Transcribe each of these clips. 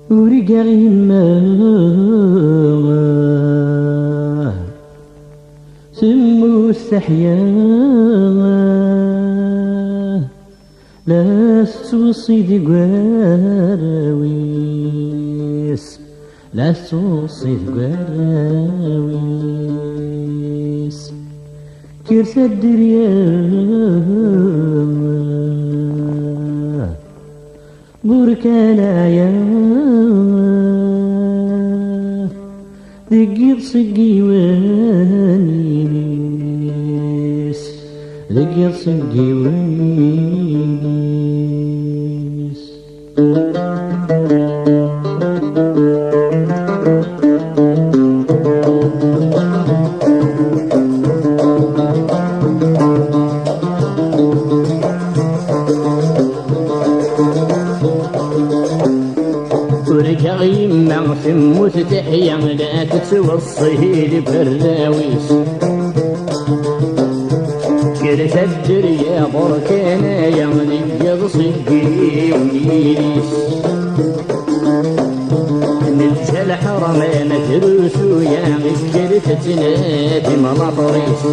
ورجع يما سمو استحيا لا توصي قراويس لا توصي قراويس كيرس الدريا بركانا يا ذقيب صقي وانيس ذقيب صقي وانيس ورجع يما ثم تحيا لا تتوصيه لبراويس كرت الدريا بركانا يغلق صقي وميريس نلجى الحرمان تروس ويا كرت تنادي ملاطريس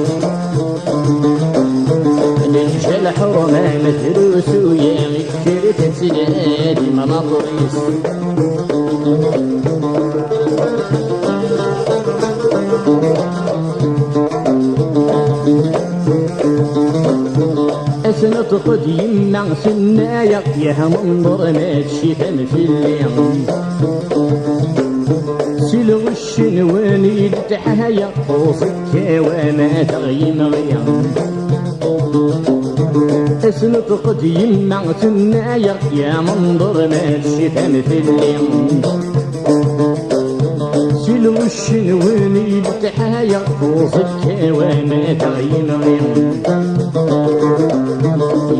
نلجى الحرمان تروس ويا كرت تنادي ملاطريس أسنة قديم سنايا يا منظر ما تشيفن في الليل سلو الشنواني لتحايا قوصك وما تغيم غيام أسنة قديم سنايا يا منظر ما تشيفن في الليل سلو الشنواني لتحايا قوصك وما تغيم غيام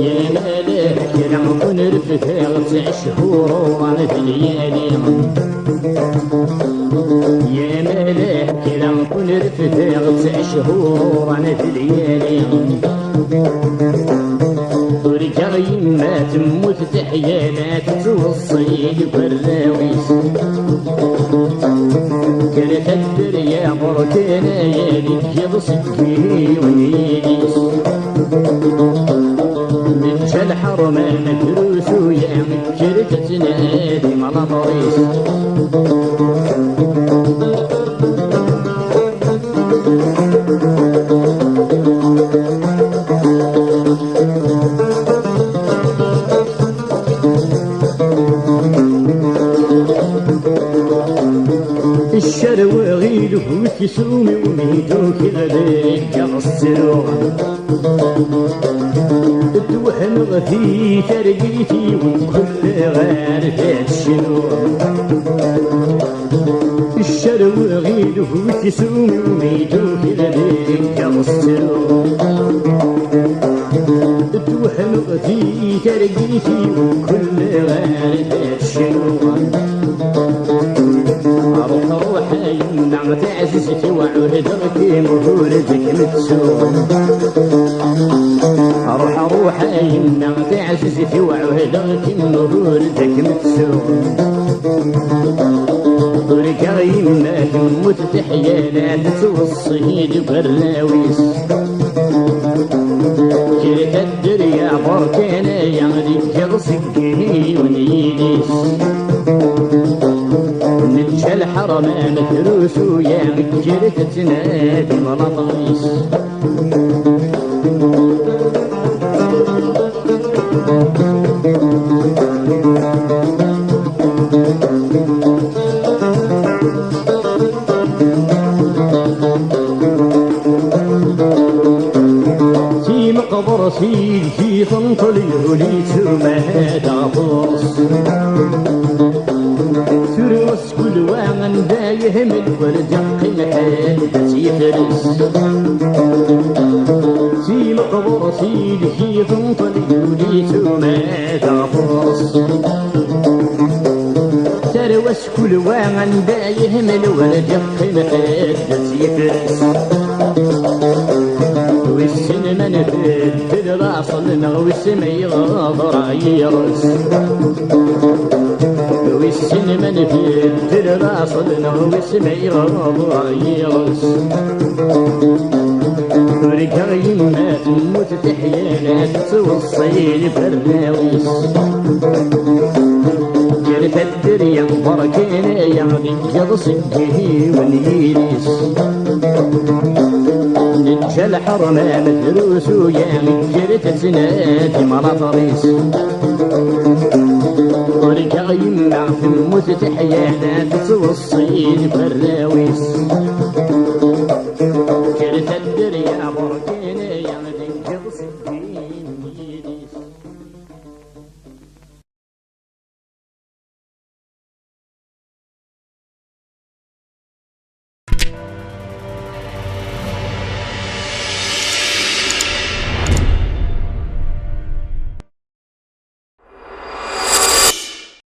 يا ملاك لعقن رفتها 9 شهور وانا في الليالي يا ملاك لعقن رفتها 9 شهور وانا في الليالي ورجع يما تموت تحيا لا تتوصي لبراويس كانت الدريا بركانا يا لك صقي ونيليس من جل حرمان تروس ويا مكرت تنادي ملاطريس الشرو غيله وكسومي وميدو كذا ليك السرور الدوحن غثي ترقيتي وكل غارفات الشنور الشرو غيله وكسومي وميدو كذا ليك السرور الدوحن غثي ترقيتي وكل غارفات الشنور روح يمنع تعززك وعهدك مهولتك متسوم روح يمنع تعززك وعهدك مهولتك متسوم رجع يمنع تموت تحيا لا تتوصي لبراويس كرت الدريا بركانا يغلق صقي ونيليس نلجى الحرمان تروس ويا مكرت تنادي ملاطريس في مقبر سيد في فنطلي وليت ما هذا فرص تروس كل واغن دا يهمل ورجق محال تسيفرس في مقبر سيد في فنطلي وليت ما هذا فرص تروس كل واغن دا يهمل ورجق محال تسيفرس والسن من فد راصلنا والسما يغاضر عيرس والسن من فد راصلنا والسما يغاضر عيرس رجع يما تموت تحيانا توصيل فرناويس جرت الدريا بركينا يعني يضصقه واليريس نجل حرمة مدروس ويعني جرت سناتي مراطريس رجع يما تموت تحيانا توصيل فرناويس